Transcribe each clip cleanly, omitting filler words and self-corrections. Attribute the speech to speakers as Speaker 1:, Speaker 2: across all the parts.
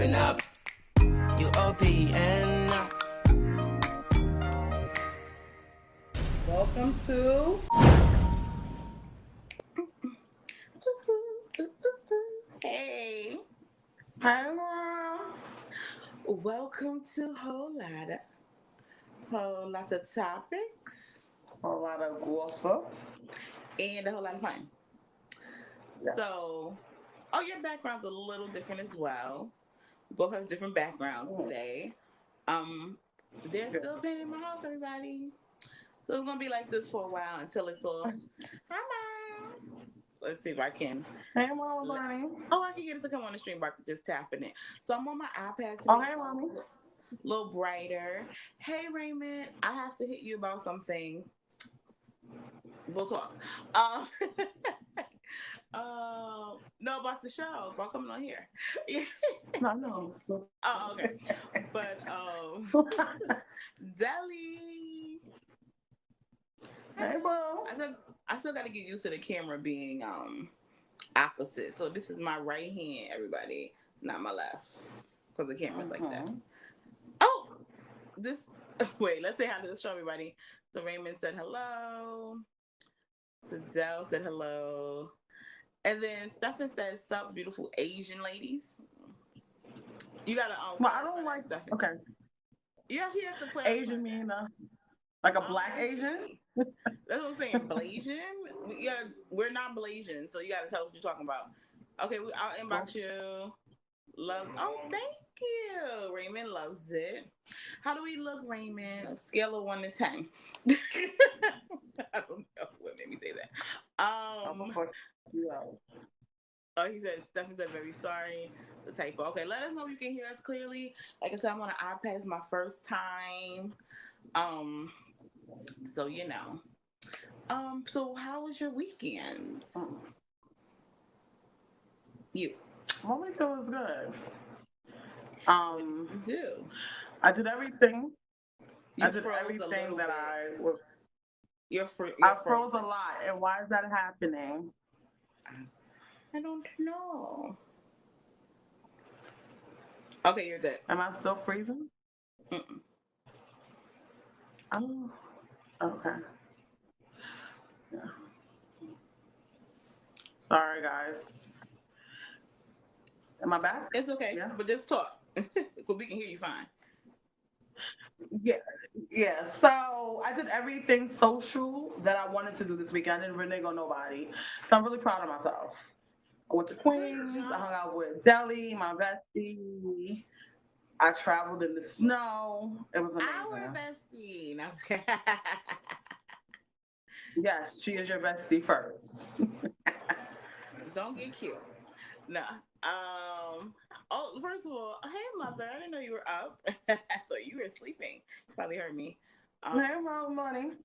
Speaker 1: Open up, UOPN.
Speaker 2: Welcome to Hey.
Speaker 3: Hi, Laura.
Speaker 2: Welcome to Whole lot of topics
Speaker 3: A lot of gossip.
Speaker 2: and a whole lot of fun.
Speaker 3: Yeah.
Speaker 2: So, your background's a little different as well. We both have different backgrounds today. There's still pain in my house, everybody. So it's gonna be like this for a while until it's all. Hi, Mom. Let's see if I can.
Speaker 3: Hey, Mama Bunny.
Speaker 2: I can get it to come on the stream by just tapping it. So I'm on my iPad today.
Speaker 3: Oh, hey, Mommy.
Speaker 2: A little brighter. Hey, Raymond, I have to hit you about something. We'll talk. No, about the show, about coming on here.
Speaker 3: No.
Speaker 2: Oh, okay. But Deli.
Speaker 3: Hey, Bo.
Speaker 2: I still got to get used to the camera being opposite. So this is my right hand, everybody, not my left, because the camera's like that. Oh, wait. Let's say hi to the show, everybody. So Raymond said hello. So Dell said hello. And then Stefan says, "Sup, beautiful Asian ladies." You gotta.
Speaker 3: Well, I don't like
Speaker 2: Stefan.
Speaker 3: Okay.
Speaker 2: Yeah, he has to clarify.
Speaker 3: Asian mean like a black Asian?
Speaker 2: That's what I'm saying. Blasian? We're not Blasian, so you gotta tell us what you're talking about. Okay, I'll inbox you. Thank you. Raymond loves it. How do we look, Raymond? A scale of 1 to 10. I don't know what made me say that. He said, Stephen said, very sorry. The typo. Okay, let us know if you can hear us clearly. Like I said, I'm on an iPad. It's my first time. So you know. So how was your weekend? You.
Speaker 3: My weekend was good.
Speaker 2: You do.
Speaker 3: I did everything.
Speaker 2: I
Speaker 3: did everything that I was.
Speaker 2: I
Speaker 3: froze a lot, and why is that happening?
Speaker 2: I don't know. Okay, you're good.
Speaker 3: Am I still freezing? Oh, okay. Yeah. Sorry, guys. Am I back?
Speaker 2: It's okay,
Speaker 3: yeah.
Speaker 2: But just talk. But we can hear you fine.
Speaker 3: Yeah. So I did everything social that I wanted to do this weekend. I didn't renege on nobody. So I'm really proud of myself. I went to Queens. I hung out with Deli, my bestie. I traveled in the snow. It was amazing.
Speaker 2: Our bestie. No,
Speaker 3: yes, she is your bestie first.
Speaker 2: Don't get cute. No. First of all, hey mother, I didn't know you were up. I thought you were sleeping. You probably heard me.
Speaker 3: Hey, Mom, money.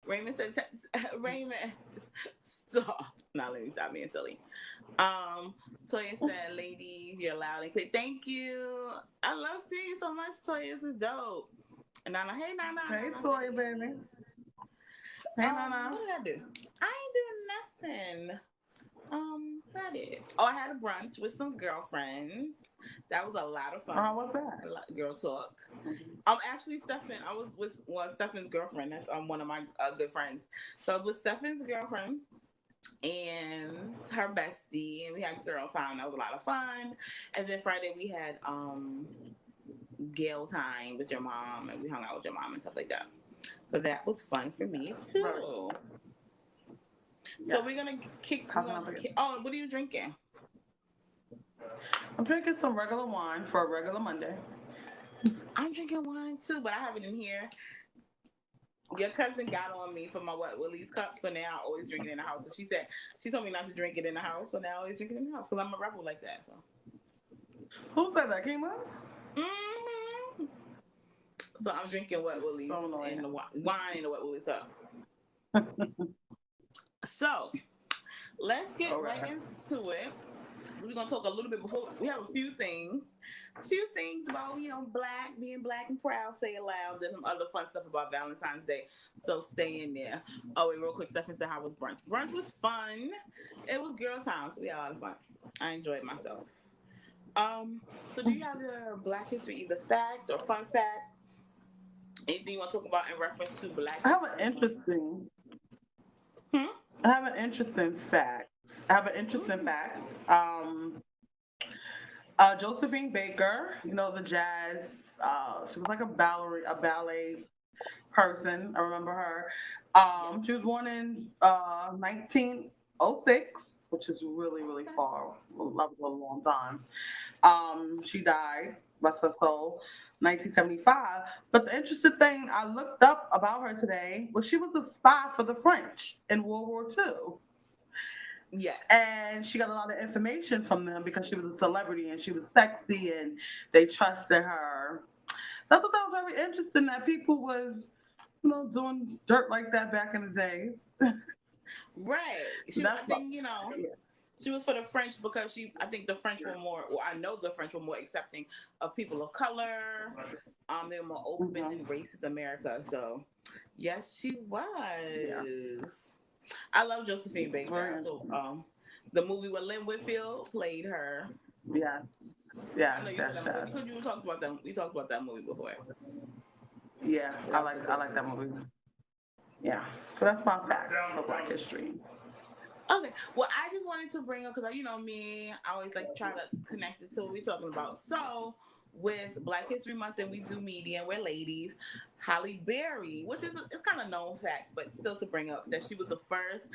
Speaker 2: Raymond said, Raymond, stop. Now let me stop being silly. Toya said, ladies, you're loud and clear. Thank you. I love seeing you so much, Toya. This is dope. And Nana, hey Nana.
Speaker 3: Hey, Toya, baby. Hey, Nana.
Speaker 2: What did I do? I ain't doing nothing. What I did? I had a brunch with some girlfriends. That was a lot of fun.
Speaker 3: How was that?
Speaker 2: A lot, girl talk. Actually, Stefan, I was with Stefan's girlfriend. That's one of my good friends. So I was with Stefan's girlfriend and her bestie, and we had girl time. That was a lot of fun. And then Friday we had Gale time with your mom, and we hung out with your mom and stuff like that. So that was fun for me too. Right.
Speaker 3: Yeah.
Speaker 2: So we're gonna what are you drinking?
Speaker 3: I'm drinking some regular wine for a regular Monday.
Speaker 2: I'm drinking wine too, but I have it in here. Your cousin got on me for my Willie's cup, so now I always drink it in the house. But she told me not to drink it in the house, so now I always drink it in the house because I'm a rebel like that. So.
Speaker 3: Who said that? Came up?
Speaker 2: Mm-hmm. So I'm drinking Wet Willie's in the wine in the Wet Willie's cup. So let's get right into it. We're gonna talk a little bit before we have a few things about being black and proud. Say it loud. There's some other fun stuff about Valentine's Day. So stay in there. Oh wait, real quick, Stephanie said how was brunch? Brunch was fun. It was girl time, so we had a lot of fun. I enjoyed myself. Um, so do you have your Black History either fact or fun fact? Anything you want to talk about in reference to Black
Speaker 3: I have an
Speaker 2: History?
Speaker 3: interesting.
Speaker 2: Hmm?
Speaker 3: I have an interesting fact. I have an interesting
Speaker 2: Mm.
Speaker 3: fact. Josephine Baker, you know the jazz. She was like a ballet person. I remember her.
Speaker 2: Yes.
Speaker 3: She was born in 1906, which is really, really
Speaker 2: Okay.
Speaker 3: far. That was a long time. She died, bless her soul, 1975. But the interesting thing I looked up about her today was she was a spy for the French in World War II.
Speaker 2: Yes.
Speaker 3: And she got a lot of information from them because she was a celebrity and she was sexy and they trusted her. I thought that was very interesting that people was, doing dirt like that back in the days.
Speaker 2: Right. She,
Speaker 3: That's
Speaker 2: I
Speaker 3: what,
Speaker 2: think,
Speaker 3: yeah.
Speaker 2: she was for the French because I think the French were more, well, I know the French were more accepting of people of color. They were more open
Speaker 3: Hmm.
Speaker 2: than racist America. So, yes, she
Speaker 3: Yeah.
Speaker 2: was. I love Josephine Baker.
Speaker 3: Very
Speaker 2: So,
Speaker 3: interesting.
Speaker 2: the movie where Lynn Whitfield played her.
Speaker 3: Yes.
Speaker 2: I
Speaker 3: Yes.
Speaker 2: know you said
Speaker 3: Yes.
Speaker 2: that movie
Speaker 3: Yes.
Speaker 2: because you talked about that. We talked about that movie before.
Speaker 3: Yeah.
Speaker 2: So
Speaker 3: I
Speaker 2: that was a
Speaker 3: like I
Speaker 2: good
Speaker 3: like that
Speaker 2: movie.
Speaker 3: movie. Yeah. So that's my fact for Black History.
Speaker 2: Okay. Well, I just wanted to bring up because you know me, I always like try to connect it to what we're talking about. So with Black History Month and we do media and we're ladies, Halle Berry, which is it's kind of known fact, but still to bring up that she was the first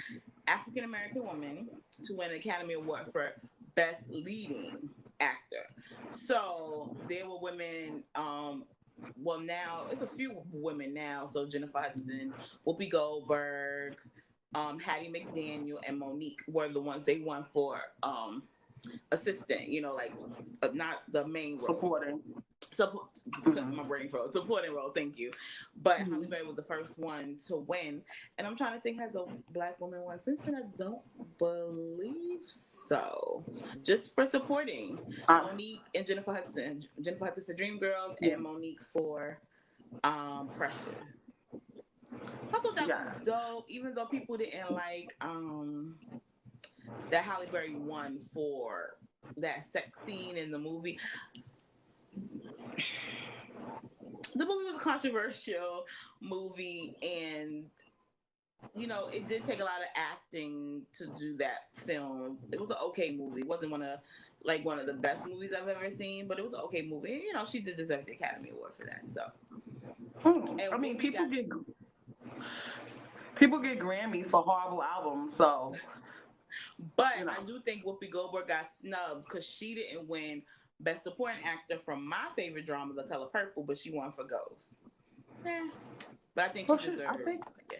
Speaker 2: African American woman to win an Academy Award for Best Leading Actor. So there were women. Well, now it's a few women now. So Jennifer Hudson, Whoopi Goldberg, Hattie McDaniel, and Monique were the ones they won for assistant. Like not the main role.
Speaker 3: Supporting.
Speaker 2: So
Speaker 3: Hmm.
Speaker 2: my brain froze. Supporting role, thank you. But Halle
Speaker 3: Hmm.
Speaker 2: Berry was the first one to win, and I'm trying to think has a black woman won since then. I don't believe so. Just for supporting
Speaker 3: Uh,
Speaker 2: Monique and Jennifer Hudson. Jennifer Hudson for Dreamgirls
Speaker 3: yeah.
Speaker 2: and Monique for Precious. I thought that was
Speaker 3: Yeah.
Speaker 2: dope, even though people didn't like that Halle Berry won for that sex scene in the movie. The movie was a controversial movie, and it did take a lot of acting to do that film. It was an okay movie. It wasn't one of the best movies I've ever seen, but it was an okay movie. And, she did deserve the Academy Award for that. So, and
Speaker 3: I mean,
Speaker 2: Whoopi got,
Speaker 3: people get Grammys for horrible albums, so
Speaker 2: but
Speaker 3: you
Speaker 2: I
Speaker 3: know.
Speaker 2: do think Whoopi Goldberg got snubbed because she didn't win Best Supporting Actor from my favorite drama, The Color Purple, but she won for Ghost. Yeah, but I think she
Speaker 3: Well, I
Speaker 2: deserved.
Speaker 3: think
Speaker 2: Yeah.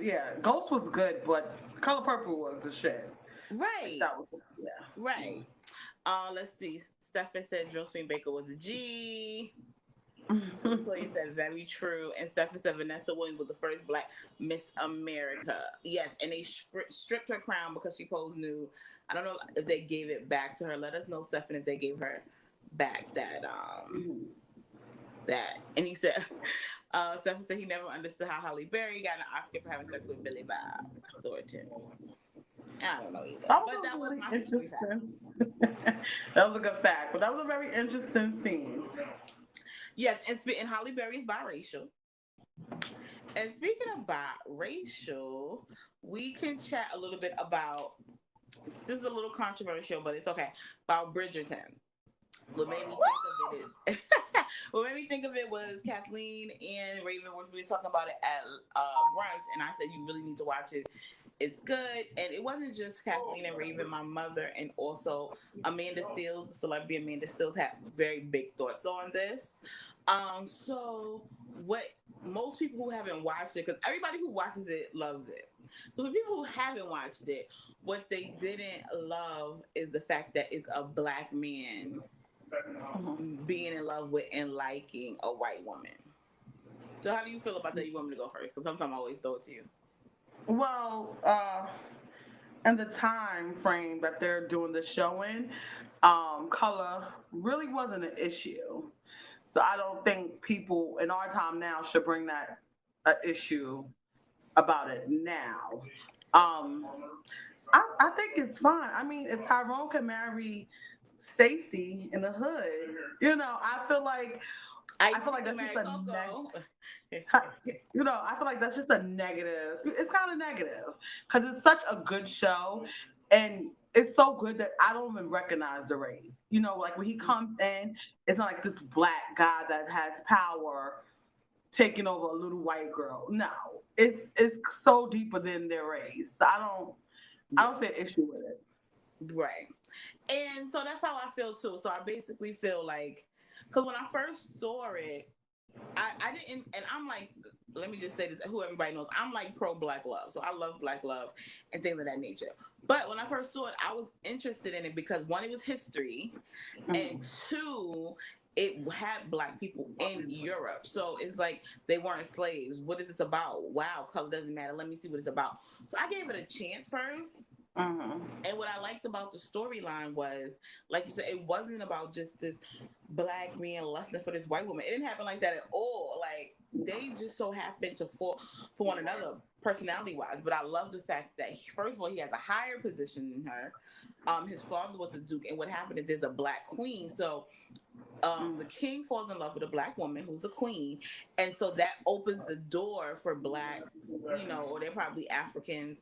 Speaker 3: yeah, Ghost was good, but Color Purple was the shit. Like
Speaker 2: Right.
Speaker 3: that was, yeah.
Speaker 2: Right. Let's see. Stephen said Josephine Baker was a G. Latoya said very true, and Stephen said Vanessa Williams was the first Black Miss America. Yes, and they stripped her crown because she posed nude. I don't know if they gave it back to her. Let us know, Stephen, if they gave her back that. And he said, Stephen said he never understood how Halle Berry got an Oscar for having sex with Billy Bob. I saw it too. I don't know either,
Speaker 3: That
Speaker 2: but
Speaker 3: was
Speaker 2: that
Speaker 3: a
Speaker 2: was
Speaker 3: really
Speaker 2: my history fact.
Speaker 3: interesting. That was a good fact, but that was a very interesting scene.
Speaker 2: Yes, and Halle Berry is biracial. And speaking of biracial, we can chat a little bit about this is a little controversial, but it's okay. About Bridgerton. What made me think of it is what made me think of it was Kathleen and Raven were really talking about it at brunch, and I said you really need to watch it. It's good, and it wasn't just Kathleen and Raven. My mother and also Amanda Seals, the celebrity Amanda Seals, had very big thoughts on this. So what most people who haven't watched it, because everybody who watches it loves it. So the people who haven't watched it, what they didn't love is the fact that it's a black man
Speaker 3: Mhm.
Speaker 2: being in love with and liking a white woman. So how do you feel about that? You want me to go first? Because sometimes I always throw it to you.
Speaker 3: Well, and the time frame that they're doing the show in, color really wasn't an issue. So I don't think people in our time now should bring that issue about it now. Um, I think it's fine. I mean, if Tyrone can marry Stacy in the hood. You know,
Speaker 2: I
Speaker 3: I feel like
Speaker 2: think
Speaker 3: that's just
Speaker 2: married
Speaker 3: a
Speaker 2: Coco.
Speaker 3: you know, I feel like that's just a negative. It's kind of negative because it's such a good show, and it's so good that I don't even recognize the race. You know, like when he comes in, it's not like this black guy that has power taking over a little white girl. No, it's so deeper than their race. I
Speaker 2: Yeah,
Speaker 3: don't see an issue with it.
Speaker 2: right. And so that's how I feel too. So I basically feel like, because when I first saw it, I didn't, and I'm like, let me just say this, who everybody knows, I'm like pro Black love. So I love Black love and things of that nature. But when I first saw it, I was interested in it because one, it was history, and
Speaker 3: Mm.
Speaker 2: two, it had Black people in Europe. So it's like they weren't slaves. What is this about? Wow, color doesn't matter. Let me see what it's about. So I gave it a chance first.
Speaker 3: Mm-hmm.
Speaker 2: And what I liked about the storyline was, like you said, it wasn't about just this Black man lusting for this white woman. It didn't happen like that at all. Like they just so happened to fall for one another personality wise. But I love the fact that first of all, he has a higher position than her. His father was a duke, and what happened is there's a Black queen. So the king falls in love with a Black woman who's a queen, and so that opens the door for Blacks, or they're probably Africans,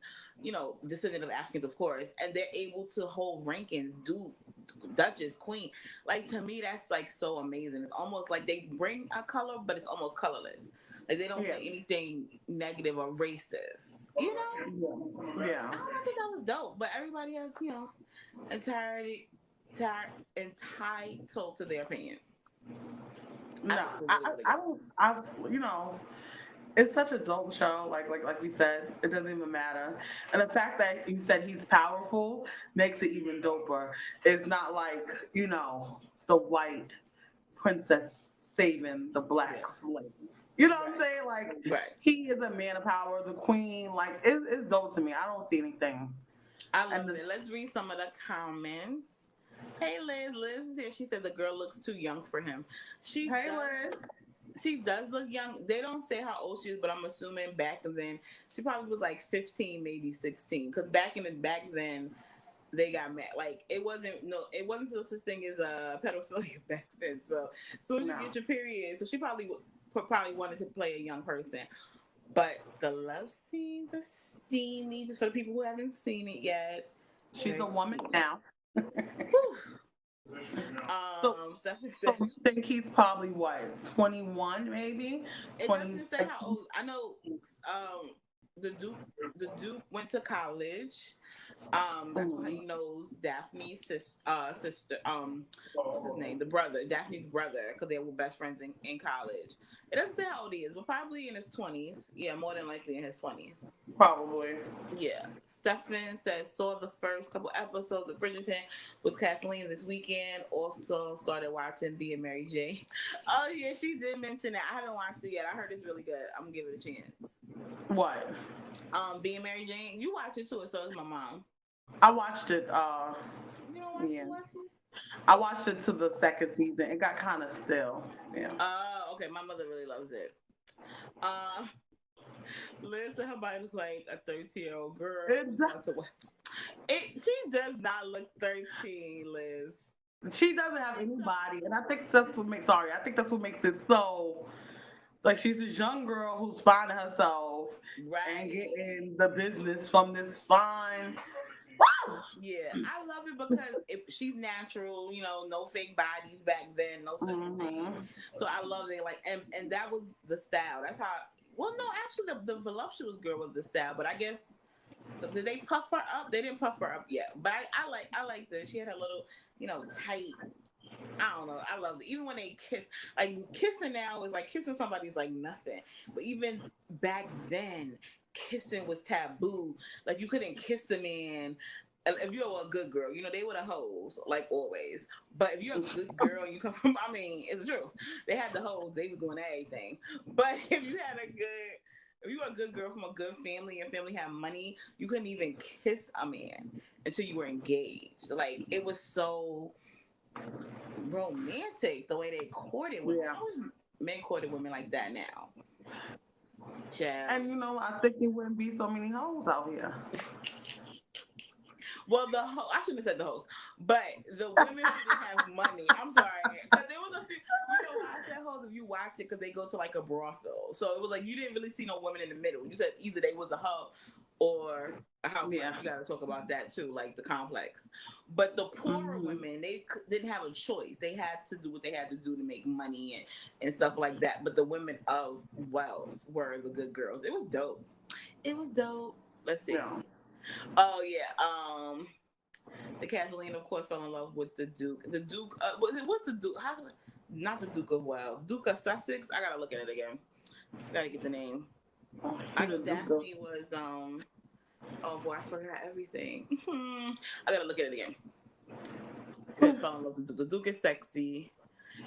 Speaker 2: descendant of Africans, of course, and they're able to hold rankings, do Duchess, Queen. Like to me, that's like so amazing. It's almost like they bring a color, but it's almost colorless. Like they don't
Speaker 3: Yeah.
Speaker 2: say anything negative or racist.
Speaker 3: Yeah. Yeah.
Speaker 2: I think that was dope. But everybody has, entirety entitled to their opinion. I
Speaker 3: No,
Speaker 2: think it was really, really
Speaker 3: I
Speaker 2: good.
Speaker 3: don't. You know, it's such a dope show. Like we said, it doesn't even matter. And the fact that you said he's powerful makes it even doper. It's not like the white princess saving the
Speaker 2: Yeah.
Speaker 3: black slave. You know what I'm
Speaker 2: Right.
Speaker 3: saying? Like
Speaker 2: Right.
Speaker 3: he is a man of power, the queen. Like it's dope to me. I don't see anything.
Speaker 2: I
Speaker 3: And
Speaker 2: love it. Let's read some of the comments. Hey Liz, Liz is here. She said the girl looks too young for him. She
Speaker 3: hey,
Speaker 2: does.
Speaker 3: Liz.
Speaker 2: She does look young. They don't say how old she is, but I'm assuming back then she probably was like 15, maybe 16. Because back then they got mad. Like it wasn't no such thing as pedophilia back then. So as soon as you
Speaker 3: No,
Speaker 2: get your period, so she probably wanted to play a young person. But the love scenes are steamy. Just for the people who haven't seen it yet,
Speaker 3: she's
Speaker 2: very
Speaker 3: a woman
Speaker 2: steamy.
Speaker 3: now.
Speaker 2: Whew.
Speaker 3: So,
Speaker 2: Stephanie
Speaker 3: so
Speaker 2: said
Speaker 3: you think he's probably what, 21 maybe?
Speaker 2: it
Speaker 3: 20.
Speaker 2: doesn't say how old. I know um, the Duke went to college. That's why he
Speaker 3: Mhm.
Speaker 2: knows Daphne's sister. What's his name? The brother, Daphne's brother, because they were best friends in college. It doesn't say how old he is, but probably in his 20s. Yeah, more than likely in his 20s.
Speaker 3: Probably.
Speaker 2: Yeah. Stefan says saw the first couple episodes of Bridgerton with Kathleen this weekend. Also started watching Being Mary Jane. Oh yeah, she did mention that. I haven't watched it yet. I heard it's really good. I'm gonna give it a chance.
Speaker 3: What?
Speaker 2: Being Mary Jane, you watch it too, and so is my mom.
Speaker 3: I watched it.
Speaker 2: You don't
Speaker 3: Yeah,
Speaker 2: watch it?
Speaker 3: I watched it to the second season. It got kind of still. Yeah.
Speaker 2: Okay. My mother really loves it. Uh, Liz said her body looks like a 13-year-old girl
Speaker 3: It,
Speaker 2: who's about to watch. It. She does not look 13, Liz.
Speaker 3: she doesn't have any body, and I think that's what makes. Sorry, I think that's what makes it so. Like she's this young girl who's finding herself and
Speaker 2: Right.
Speaker 3: getting the business from this fine. Wow.
Speaker 2: Yeah, I love it because she's natural, no fake bodies back then, no such thing.
Speaker 3: Mm-hmm.
Speaker 2: So I love it. Like, and that was the style. That's how. Well, no, actually, the voluptuous girl was the style, but I guess did they puff her up? They didn't puff her up yet. But I like this. She had her little, tight. I don't know. I love it. Even when they kiss, like kissing now is like kissing somebody's like nothing. But even back then, kissing was taboo. Like you couldn't kiss a man if you're a good girl. They were the hoes, like always. But if you're a good girl and you come from, I mean, it's the truth. They had the hoes. They was doing everything. But if you were a good girl from a good family and family had money, you couldn't even kiss a man until you were engaged. Like it was so romantic the way they courted women.
Speaker 3: Yeah.
Speaker 2: How is men courted women like that now? Child.
Speaker 3: And I think there wouldn't be so many hoes out here.
Speaker 2: Well, I shouldn't have said the host. But the women who didn't have money, I'm sorry, because there was a few. You know why I said hoes if you watch it because they go to like a brothel, so it was like you didn't really see no women in the middle. You said either they was a hoe or a housewife.
Speaker 3: Yeah.
Speaker 2: You got to talk about that too, like the complex. But the poorer women, they didn't have a choice. They had to do what they had to do to make money and stuff like that. But the women of wealth were the good girls. It was dope. It was dope. Let's see.
Speaker 3: Yeah.
Speaker 2: Oh yeah. The Kathleen, of course, fell in love with the Duke. The Duke, what's the Duke? How can I, not the Duke of Wells, Duke of Sussex. I gotta look at it again. Gotta get the name. I know Daphne was. Oh boy, I forgot everything. I gotta look at it again. Fell in love with the Duke. The Duke is sexy.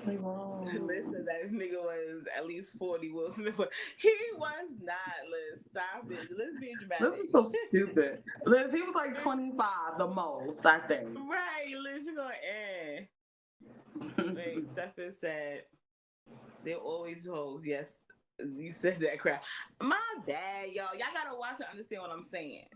Speaker 2: Listen, that nigga was at least 40. Will Smith was. He was not. Liz, stop it. Let's be dramatic.
Speaker 3: This is so stupid. Liz, he was like 25 the most, I think.
Speaker 2: Right, Liz, you're going Wait, Stephen said they're always hoes. Yes, you said that crap. My bad, y'all. Y'all gotta watch and understand what I'm saying.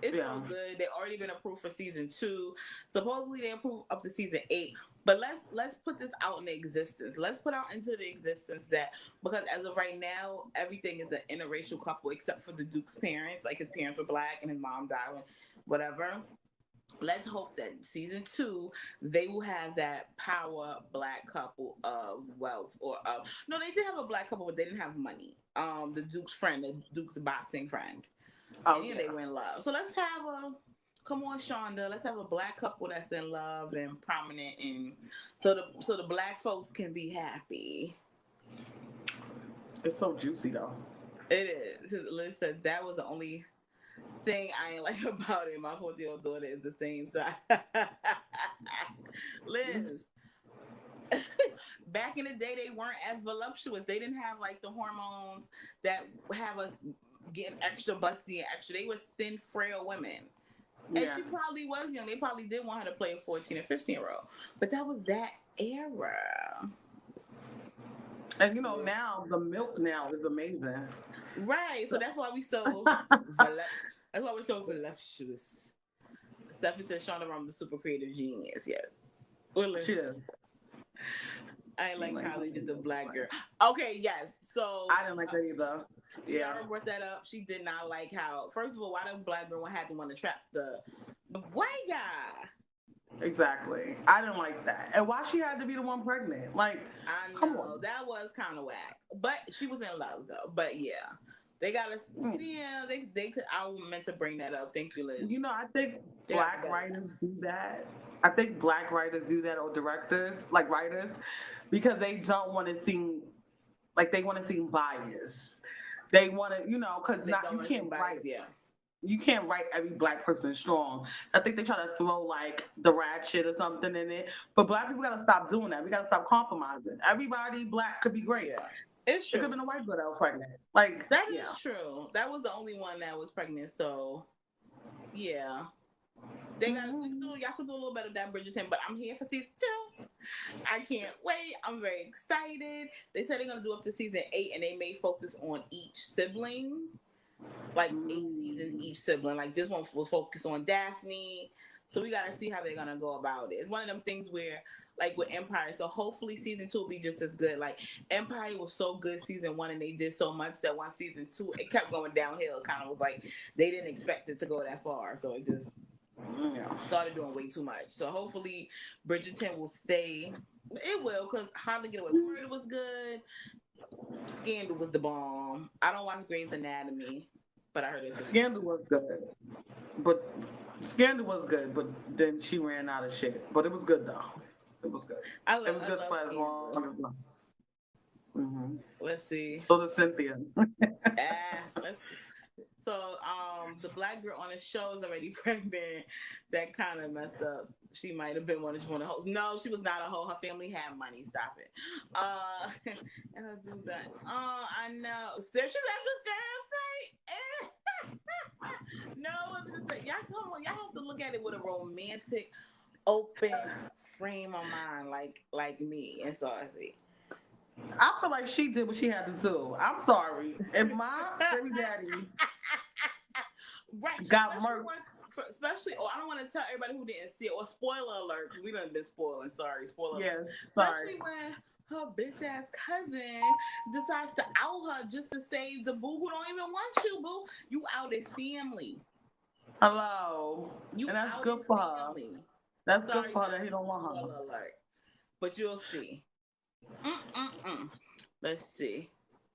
Speaker 2: It's so good. They already been approved for season 2. Supposedly they approved up to season 8. But let's put this out in existence. Let's put out into the existence that because as of right now, everything is an interracial couple except for the Duke's parents. Like his parents were black and his mom died, whatever. Let's hope that season 2 they will have that power black couple of wealth or of no, they did have a black couple, but they didn't have money. The Duke's friend, the Duke's boxing friend. Oh, and they were in love. So let's have come on, Shonda. Let's have a black couple that's in love and prominent, and so the black folks can be happy.
Speaker 3: It's so juicy though.
Speaker 2: It is. Liz said that was the only thing I ain't like about it. My 4-year-old daughter is the same size. Liz. Back in the day, they weren't as voluptuous. They didn't have like the hormones that have us getting extra busty and extra. They were thin, frail women. And she probably was young. They probably did want her to play a 14 or 15-year-old. But that was that era.
Speaker 3: And you know, now the milk now is amazing.
Speaker 2: Right. So that's why we so that's why we're so voluptuous. Stephanie said Shonda Rhimes is a super creative genius. Yes.
Speaker 3: She is.
Speaker 2: I ain't like how they did the black girl. Okay, yes. So
Speaker 3: I didn't like that either.
Speaker 2: Ciara brought that up. She did not like how. First of all, why the black girl had to want to trap the white guy?
Speaker 3: Exactly. I didn't like that. And why she had to be the one pregnant? Like,
Speaker 2: I know
Speaker 3: come on.
Speaker 2: That was kind of whack. But she was in love though. But yeah, they got us. Yeah, they could. I meant to bring that up. Thank you, Liz.
Speaker 3: You know, I think black writers do that. I think black writers do that, or directors, like writers, because they don't want to seem like they want to seem biased. They want to, you know, because you can't write. You can't write every black person strong. I think they try to throw like the ratchet or something in it. But black people gotta stop doing that. We gotta stop compromising. Everybody black could be great.
Speaker 2: Yeah. It's true.
Speaker 3: It could have been a white girl that was pregnant. Like
Speaker 2: that is true. That was the only one that was pregnant. So yeah. They got y'all could do a little better than Bridgerton, but I'm here for season 2. I can't wait. I'm very excited. They said they're gonna do up to season 8, and they may focus on each sibling, like 8 seasons each sibling. Like this one will focus on Daphne. So we gotta see how they're gonna go about it. It's one of them things where, like with Empire, so hopefully season 2 will be just as good. Like Empire was so good season 1, and they did so much that one season 2 it kept going downhill. It kind of was like they didn't expect it to go that far, so it just started doing way too much. So hopefully Bridgerton will stay. It will, because How to Get Away with Murder was good. Scandal was the bomb. I don't watch Grey's Anatomy, but I heard it.
Speaker 3: Scandal was good, but then she ran out of shit. But it was good though. It was good. It was good for as long.
Speaker 2: Let's see.
Speaker 3: So did Cynthia.
Speaker 2: So the black girl on the show is already pregnant. That kind of messed up. She might have been one of the hoes. No, she was not a hoe. Her family had money. Stop it. And I'll do that. Oh, I know. Still, she left the stereotype. No, y'all come on. Y'all have to look at it with a romantic, open frame of mind, like me and Saucy.
Speaker 3: I feel like she did what she had to do. I'm sorry. If my baby daddy got murked
Speaker 2: especially, I don't want to tell everybody who didn't see it, or spoiler alert, because we done been spoiling. Sorry, spoiler
Speaker 3: Yes,
Speaker 2: alert.
Speaker 3: sorry.
Speaker 2: Especially when her bitch ass cousin decides to out her just to save the boo who don't even want you, boo. You outed family.
Speaker 3: Hello.
Speaker 2: You
Speaker 3: And that's good
Speaker 2: outed
Speaker 3: for her.
Speaker 2: family.
Speaker 3: That's good
Speaker 2: Sorry,
Speaker 3: for her that he don't want her.
Speaker 2: spoiler alert. But you'll see. Mm-mm-mm. Let's see.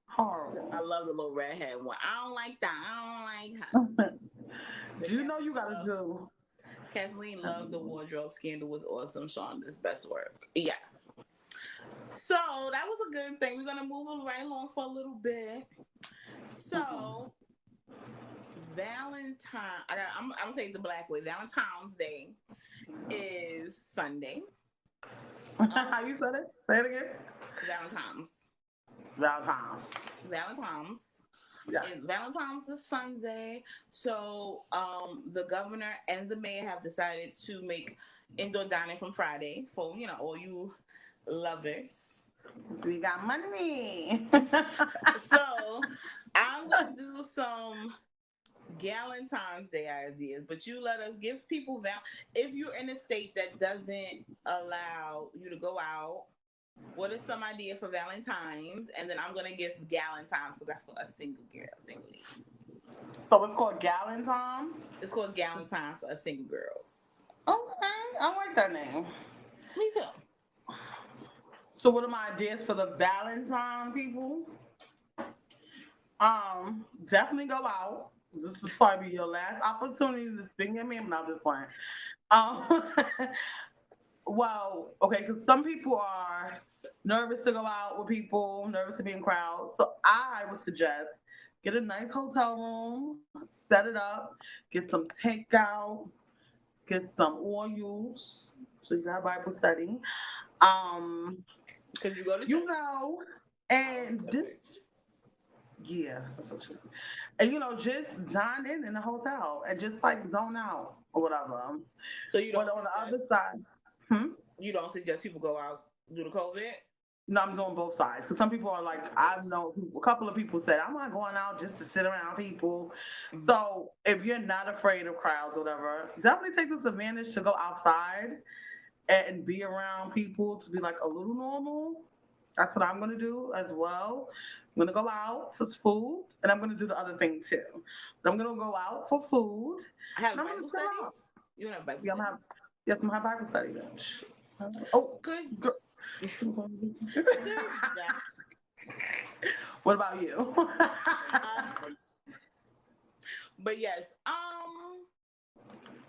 Speaker 3: Horrible.
Speaker 2: I love the little redhead one. I don't like that. I don't like her.
Speaker 3: You know you gotta do.
Speaker 2: Kathleen loved the wardrobe scandal, was awesome. Shonda's best work. Yes. So that was a good thing. We're gonna move right along for a little bit. So Valentine, I'm gonna say it the black way. Valentine's Day is Sunday.
Speaker 3: How you said it? Say it again.
Speaker 2: Valentine's.
Speaker 3: Valentine's.
Speaker 2: Valentine's.
Speaker 3: Yeah.
Speaker 2: Valentine's is Sunday. So the governor and the mayor have decided to make indoor dining from Friday for all you lovers.
Speaker 3: We got money.
Speaker 2: So I'm gonna do some Galentine's Day ideas, but you let us give people if you're in a state that doesn't allow you to go out. What is some idea for Valentine's? And then I'm gonna give Galentine's because that's for us single girls, single ladies.
Speaker 3: So it's called Galentine?
Speaker 2: It's called Galentine's for us single girls.
Speaker 3: Okay, I like that name.
Speaker 2: Me too.
Speaker 3: So what are my ideas for the Valentine people? Definitely go out. This is probably your last opportunity to sing at me. I'm not just playing. Um, well, okay, because some people are nervous to go out with people, nervous to be in crowds. So I would suggest get a nice hotel room, set it up, get some takeout, get some oils, so you got Bible study.
Speaker 2: Because you go to
Speaker 3: You
Speaker 2: church.
Speaker 3: know, and this, yeah, that's so true. And just dine in the hotel and just like zone out or whatever.
Speaker 2: So you don't
Speaker 3: But on the
Speaker 2: suggest,
Speaker 3: other side,
Speaker 2: you don't suggest people go out due to COVID?
Speaker 3: no, I'm doing both sides because some people are like, I've known a couple of people said I'm not going out just to sit around people.
Speaker 2: Mm-hmm.
Speaker 3: So if you're not afraid of crowds or whatever, definitely take this advantage to go outside and be around people to be like a little normal. That's what I'm going to do as well. I'm going to go out for food, and I'm going to do the other thing too. But I'm going to go out for food.
Speaker 2: I have
Speaker 3: and I'm
Speaker 2: Bible
Speaker 3: gonna
Speaker 2: study?
Speaker 3: chill out.
Speaker 2: You don't have Bible
Speaker 3: Yeah,
Speaker 2: study?
Speaker 3: yes, I'm going to have Bible study, bitch. Oh,
Speaker 2: Good.
Speaker 3: girl.
Speaker 2: Good.
Speaker 3: What about you?
Speaker 2: But yes,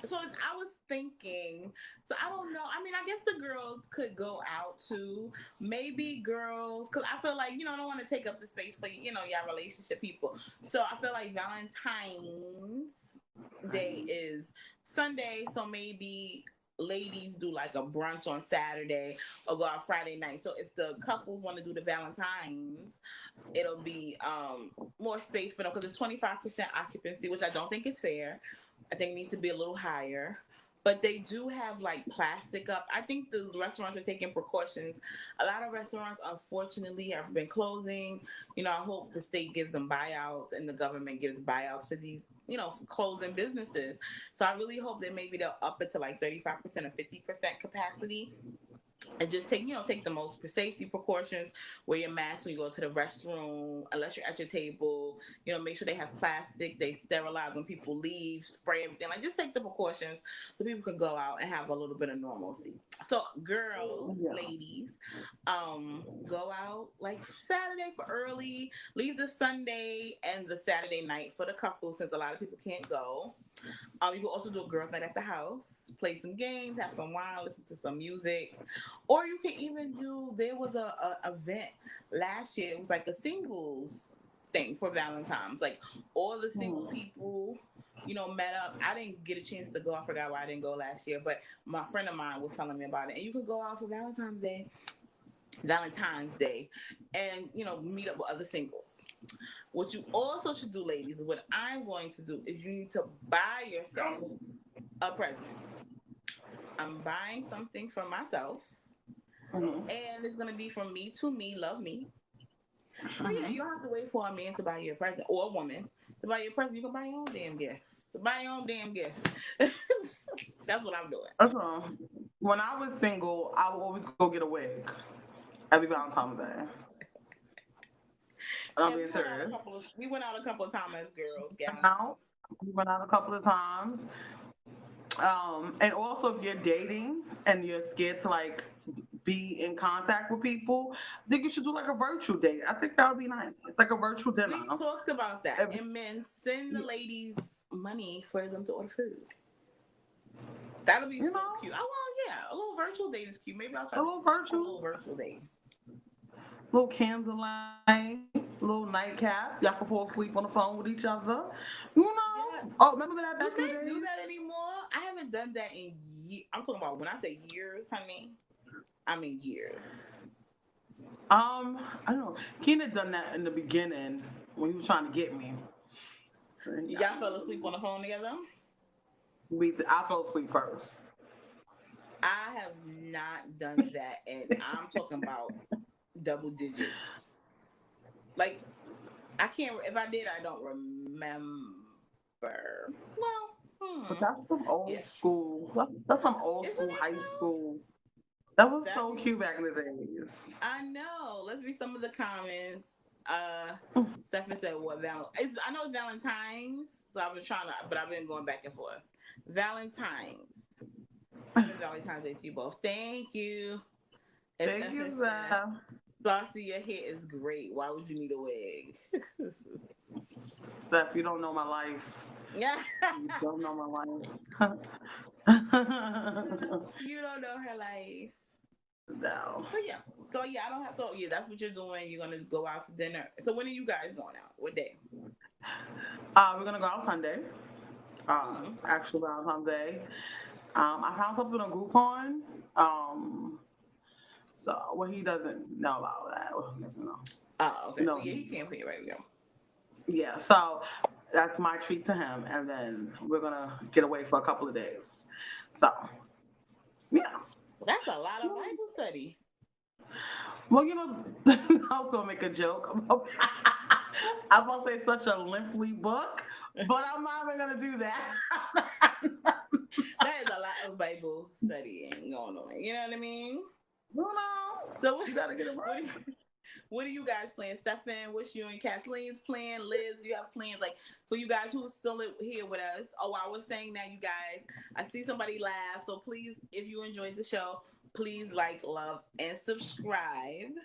Speaker 2: so I was thinking, so I don't know. I mean, I guess the girls could go out too. Maybe girls, because I feel like, I don't want to take up the space for, y'all relationship people. So I feel like Valentine's Day is Sunday. So maybe ladies do like a brunch on Saturday or go out Friday night. So if the couples want to do the Valentine's, it'll be more space for them because it's 25% occupancy, which I don't think is fair. I think it needs to be a little higher. But they do have like plastic up. I think the restaurants are taking precautions. A lot of restaurants, unfortunately, have been closing. I hope the state gives them buyouts and the government gives buyouts for these, for closing businesses. So I really hope that maybe they'll up it to like 35% or 50% capacity. And just take the most safety precautions. Wear your mask when you go to the restroom, unless you're at your table. Make sure they have plastic. They sterilize when people leave. Spray everything. Like just take the precautions so people can go out and have a little bit of normalcy. So girls, ladies, go out like Saturday for early. Leave the Sunday and the Saturday night for the couple since a lot of people can't go. You can also do a girls' night at the house. Play some games, have some wine, listen to some music, or you can even do. There was a event last year. It was like a singles thing for Valentine's. Like all the single people, met up. I didn't get a chance to go. I forgot why I didn't go last year, but my friend of mine was telling me about it. And you could go out for Valentine's Day, and meet up with other singles. What you also should do, ladies, what I'm going to do is you need to buy yourself a present. I'm buying something for myself, and it's gonna be from me to me, love me. But yeah, you don't have to wait for a man to buy you a present or a woman to buy you a present. You can buy your own damn gift. Buy your own damn gift. That's what I'm doing.
Speaker 3: When I was single, I would always go get a wig every Valentine's Day. I'm
Speaker 2: And
Speaker 3: being serious.
Speaker 2: we went out a couple of times as girls,
Speaker 3: Now,
Speaker 2: Galentines.
Speaker 3: we went out a couple of times. And also, if you're dating and you're scared to like be in contact with people, I think you should do like a virtual date. I think that would be nice. It's like a virtual dinner.
Speaker 2: We talked about that. And men, send the ladies money for them to order food. That'll be cute. Oh, well, yeah, a little virtual date is cute. Maybe I'll try a little virtual date.
Speaker 3: Little candlelight, little nightcap. Y'all can fall asleep on the phone with each other. You know. Yeah. Oh, remember that back in the day?
Speaker 2: Do that anymore? I haven't done that in years. I'm talking about when I say years, honey. I mean years.
Speaker 3: I don't know. Keenan done that in the beginning when he was trying to get me.
Speaker 2: Y'all fell asleep on the phone together?
Speaker 3: I fell asleep first.
Speaker 2: I have not done that, and I'm talking about double digits. Like, I can't. If I did, I don't remember. Well,
Speaker 3: but that's some old school. That's some old school high school. That was so cute back in the days.
Speaker 2: I know. Let's read some of the comments. Stephen said, "What I know it's Valentine's, so I've been trying to, but I've been going back and forth. Valentine's. Happy Valentine's Day to you both. Thank you. And
Speaker 3: Thank you,
Speaker 2: Saucy, your hair is great. Why would you need a wig?
Speaker 3: Steph, you don't know my life.
Speaker 2: Yeah.
Speaker 3: You don't know my life.
Speaker 2: You don't know her life.
Speaker 3: No.
Speaker 2: But yeah. So yeah, I don't have. So yeah, that's what you're doing. You're gonna go out for dinner. So when are you guys going out? What day?
Speaker 3: We're gonna go out Sunday. Actually, Valentine's Day. I found something on Groupon. So he doesn't know about that.
Speaker 2: Oh, okay. No. Yeah, he can't pay it right now.
Speaker 3: Yeah, so that's my treat to him, and then we're gonna get away for a couple of days. So, yeah.
Speaker 2: That's a lot of Bible study.
Speaker 3: Well, I was gonna make a joke. I'm gonna say such a lengthy book, but I'm not even gonna do that.
Speaker 2: That is a lot of Bible studying going on. You know what I mean?
Speaker 3: No.
Speaker 2: So
Speaker 3: you gotta get it right.
Speaker 2: What are you guys playing? Stefan, what's you and Kathleen's plan? Liz, you have plans? Like, for you guys who are still here with us. Oh, I was saying that, you guys, I see somebody laugh. So please, if you enjoyed the show, please like, love, and subscribe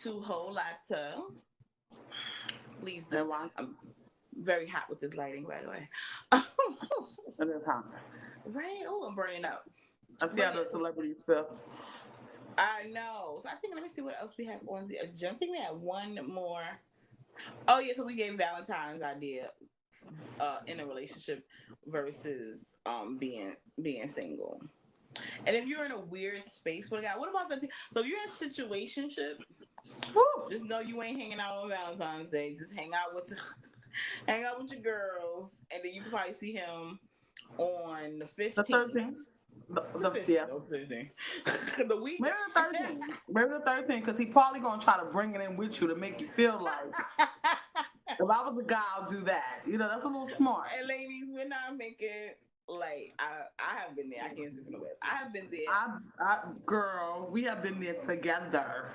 Speaker 2: to Whole Lotta. Please do. I'm very hot with this lighting, by the way.
Speaker 3: It is hot.
Speaker 2: Right? Oh, I'm burning up.
Speaker 3: I see how the celebrities feel.
Speaker 2: I know. So I think, let me see what else we have on the agenda. I think we had one more. Oh, yeah. So we gave Valentine's idea in a relationship versus being single. And if you're in a weird space with a guy, what about so if you're in a situationship, just know you ain't hanging out on Valentine's Day. Just hang out with your girls, and then you can probably see him on the 15th.
Speaker 3: The 13th. The
Speaker 2: 15th. The week.
Speaker 3: Maybe the 13th. Maybe the 13th, because he probably gonna try to bring it in with you to make you feel like. If I was a guy, I'll do that. That's a little smart.
Speaker 2: And ladies, we're not making like I have been there. I can't speak for the West. I have been there.
Speaker 3: Girl, we have been there together.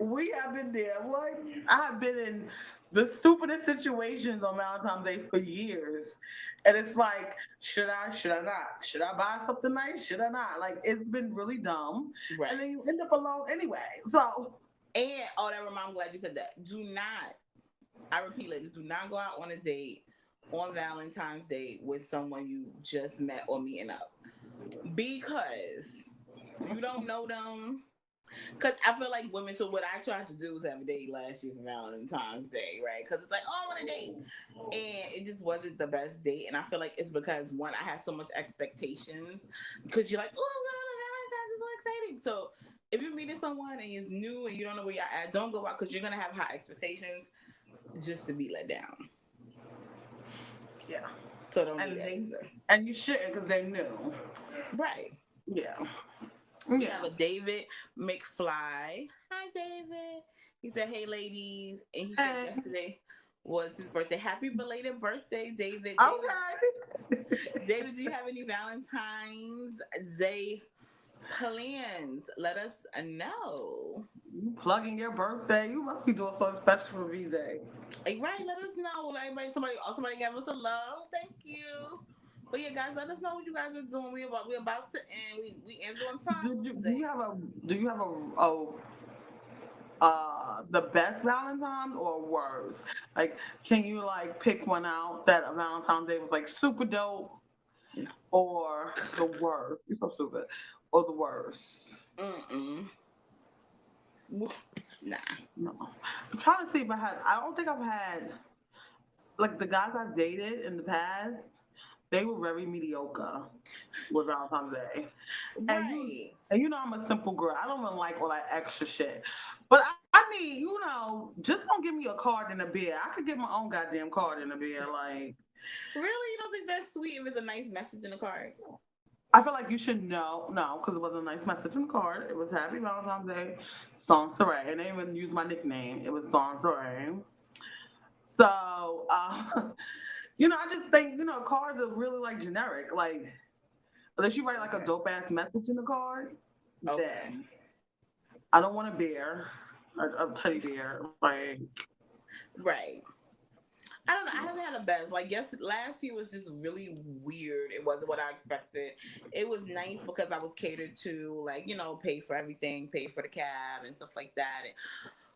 Speaker 3: We have been there. What? I have been in the stupidest situations on Valentine's Day for years. And it's like, should I not? Should I buy something nice? Should I not? Like, it's been really dumb. Right. And then you end up alone anyway. So.
Speaker 2: And, I'm glad you said that. Do not, I repeat, ladies, do not go out on a date on Valentine's Day with someone you just met or meeting up. Because you don't know them. Because I feel like women, so what I tried to do was have a date last year for Valentine's Day, right? Because it's like, I want a date. And it just wasn't the best date. And I feel like it's because, one, I had so much expectations. Because you're like, oh, Valentine's is so exciting. So if you're meeting someone and it's new and you don't know where you're at, don't go out because you're going to have high expectations just to be let down.
Speaker 3: Yeah.
Speaker 2: So don't do that either.
Speaker 3: And you shouldn't because they're new.
Speaker 2: Right.
Speaker 3: Yeah.
Speaker 2: We have a David McFly. Hi, David. He said, hey, ladies. And he said yesterday, was his birthday. Happy belated birthday, David.
Speaker 3: Okay.
Speaker 2: David, do you have any Valentine's Day plans? Let us know.
Speaker 3: You plugging your birthday. You must be doing something special for V-Day.
Speaker 2: Like, right, let us know. Everybody, somebody gave us a love. Thank you. But yeah, guys, let us know what you guys are doing. We about to end. We end on time
Speaker 3: Do
Speaker 2: today.
Speaker 3: you have the best Valentine's or worst? Like, can you like pick one out that a Valentine's Day was like super dope,
Speaker 2: No.
Speaker 3: or the worst? You're so stupid. Or the worst?
Speaker 2: Mm-mm. Nah.
Speaker 3: No. I'm trying to see if I had. I don't think I've had like the guys I've dated in the past. They were very mediocre with Valentine's Day. And you
Speaker 2: Right.
Speaker 3: and you know I'm a simple girl. I don't even like all that extra shit. But I mean, just don't give me a card and a beer. I could get my own goddamn card and a beer. Like,
Speaker 2: Really? You don't think that's sweet if it's a nice message in the card?
Speaker 3: I feel like you should know, no, because it was a nice message in the card. It was Happy Valentine's Day, Song Saray. And they didn't even use my nickname. It was Song Saray. So, I just think, cards are really like generic. Like, unless you write like a
Speaker 2: Okay.
Speaker 3: dope ass message in the card,
Speaker 2: Okay.
Speaker 3: then I don't want a bear, a teddy bear. Like,
Speaker 2: Right. I don't know. I haven't had a best. Like, yes, last year was just really weird. It wasn't what I expected. It was nice because I was catered to, like, pay for everything, pay for the cab and stuff like that.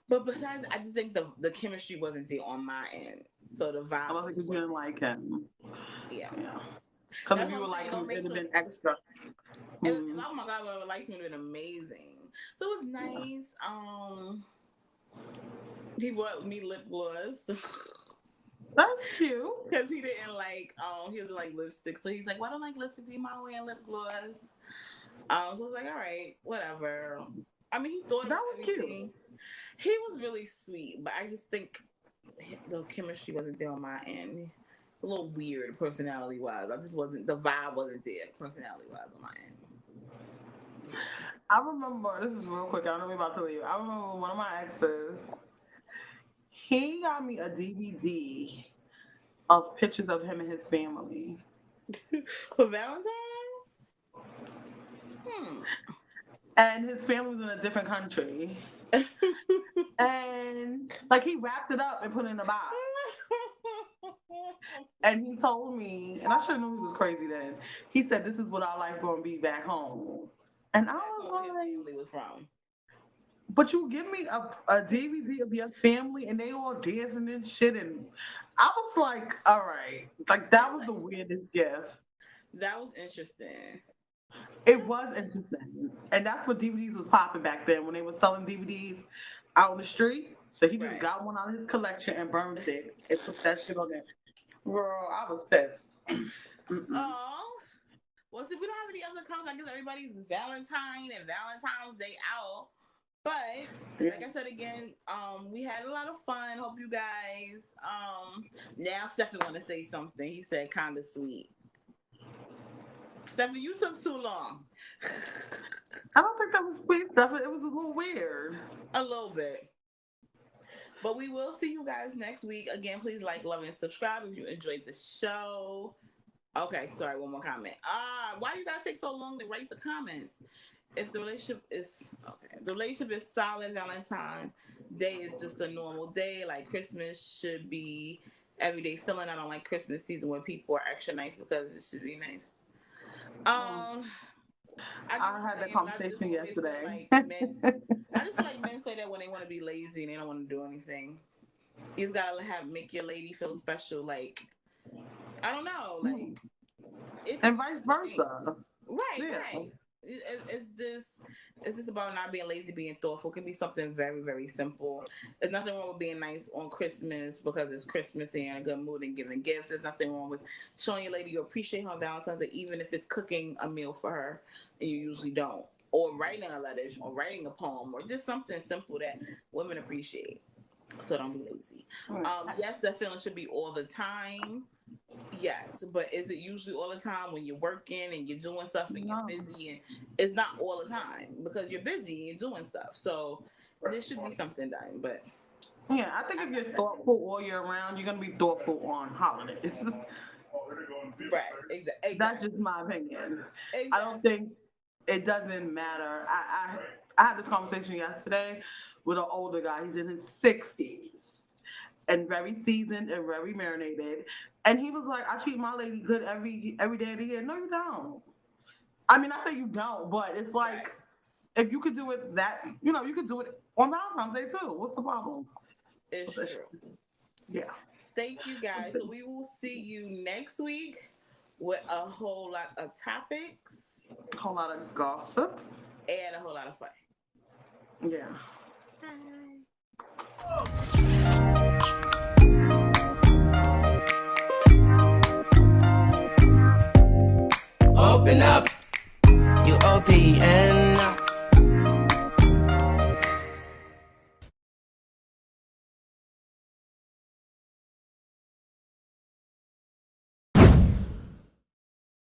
Speaker 2: But besides, I just think the chemistry wasn't there on my end. So the
Speaker 3: I
Speaker 2: vibe
Speaker 3: was like,
Speaker 2: just
Speaker 3: because you didn't
Speaker 2: wasn't.
Speaker 3: like him.
Speaker 2: Yeah.
Speaker 3: Yeah. Because if
Speaker 2: That's
Speaker 3: you
Speaker 2: what
Speaker 3: were
Speaker 2: I'm saying.
Speaker 3: like
Speaker 2: It don't
Speaker 3: him,
Speaker 2: make
Speaker 3: it'd have
Speaker 2: so.
Speaker 3: been extra. Mm.
Speaker 2: Oh my God, I would like him to have been amazing. So it was
Speaker 3: Yeah.
Speaker 2: nice. He bought me lip gloss.
Speaker 3: That's cute.
Speaker 2: Because he doesn't like lipstick. So he's like, "Why don't I like lipstick? Do you mind wearing lip gloss?" So I was like, "All right, whatever." I mean, he thought
Speaker 3: That
Speaker 2: about
Speaker 3: was cute.
Speaker 2: everything. He was really sweet, but I just think the chemistry wasn't there on my end. A little weird personality wise. I just wasn't. The vibe wasn't there personality wise on my end. Yeah.
Speaker 3: I remember, this is real quick, I know we're about to leave. I remember one of my exes, he got me a DVD of pictures of him and his family.
Speaker 2: For Valentine's, hmm.
Speaker 3: And his family was in a different country. And like he wrapped it up and put it in a box. And he told me, and I should have known he was crazy then. He said, "This is what our life gonna be back home." And I
Speaker 2: That's
Speaker 3: was
Speaker 2: not where his
Speaker 3: like,
Speaker 2: family was from.
Speaker 3: "But you give me a DVD of your family, and they all dancing and shit." And I was like, "All right," like that was the weirdest gift.
Speaker 2: That was interesting.
Speaker 3: It was interesting, and that's what DVDs was popping back then when they were selling DVDs out on the street. So he just
Speaker 2: Right.
Speaker 3: got one out of his collection and burned it and put that shit on there. Girl, I was pissed. Mm-mm.
Speaker 2: Oh. Well, see, we don't have any other comments. I guess everybody's Valentine and Valentine's Day out. But
Speaker 3: Yeah.
Speaker 2: like I said again, we had a lot of fun. Hope you guys. Now Stephen want to say something. He said kind of sweet. Stephen, you took too long.
Speaker 3: I don't think that was sweet stuff. It was a little weird.
Speaker 2: A little bit. But we will see you guys next week. Again, please like, love, and subscribe if you enjoyed the show. Okay, sorry, one more comment. Why you guys take so long to write the comments? If the relationship is okay, the relationship is solid. Valentine's Day is just a normal day. Like Christmas should be everyday feeling. I don't like Christmas season when people are extra nice because it should be nice.
Speaker 3: Um,
Speaker 2: Um, I get what
Speaker 3: I
Speaker 2: you're
Speaker 3: had that
Speaker 2: saying, but I just
Speaker 3: conversation
Speaker 2: always feel
Speaker 3: yesterday.
Speaker 2: like men. I just feel like men say that when they want to be lazy and they don't want to do anything. You gotta make your lady feel special. Like I don't know, like it could
Speaker 3: And
Speaker 2: be
Speaker 3: vice
Speaker 2: simple things.
Speaker 3: versa.
Speaker 2: Right,
Speaker 3: Yeah.
Speaker 2: right. It's this about not being lazy, being thoughtful. It can be something very, very simple. There's nothing wrong with being nice on Christmas because it's Christmas and you're in a good mood and giving gifts. There's nothing wrong with showing your lady you appreciate her on Valentine's Day, even if it's cooking a meal for her and you usually don't. Or writing a letter or writing a poem or just something simple that women appreciate. So don't be lazy. Yes, that feeling should be all the time. Yes, but is it usually all the time when you're working and you're doing stuff and you're
Speaker 3: No.
Speaker 2: busy? And it's not all the time because you're busy and you're doing stuff. So there should be something done. But
Speaker 3: Yeah, I think if you're thoughtful all year round, you're gonna be thoughtful on holidays.
Speaker 2: Right. Exactly.
Speaker 3: That's just my opinion.
Speaker 2: Exactly.
Speaker 3: I don't think it doesn't matter. I had this conversation yesterday with an older guy. He's in his 60s and very seasoned and very marinated. And he was like, I treat my lady good every day of the year. No, you don't. I mean, I say you don't, but it's like
Speaker 2: Right.
Speaker 3: if you could do it you could do it on Valentine's Day too. What's the problem?
Speaker 2: It's true.
Speaker 3: Yeah.
Speaker 2: Thank you guys. So we will see you next week with a whole lot of topics,
Speaker 3: A whole lot of gossip.
Speaker 2: and a whole lot of fun.
Speaker 3: Yeah.
Speaker 2: Bye.
Speaker 1: Open up.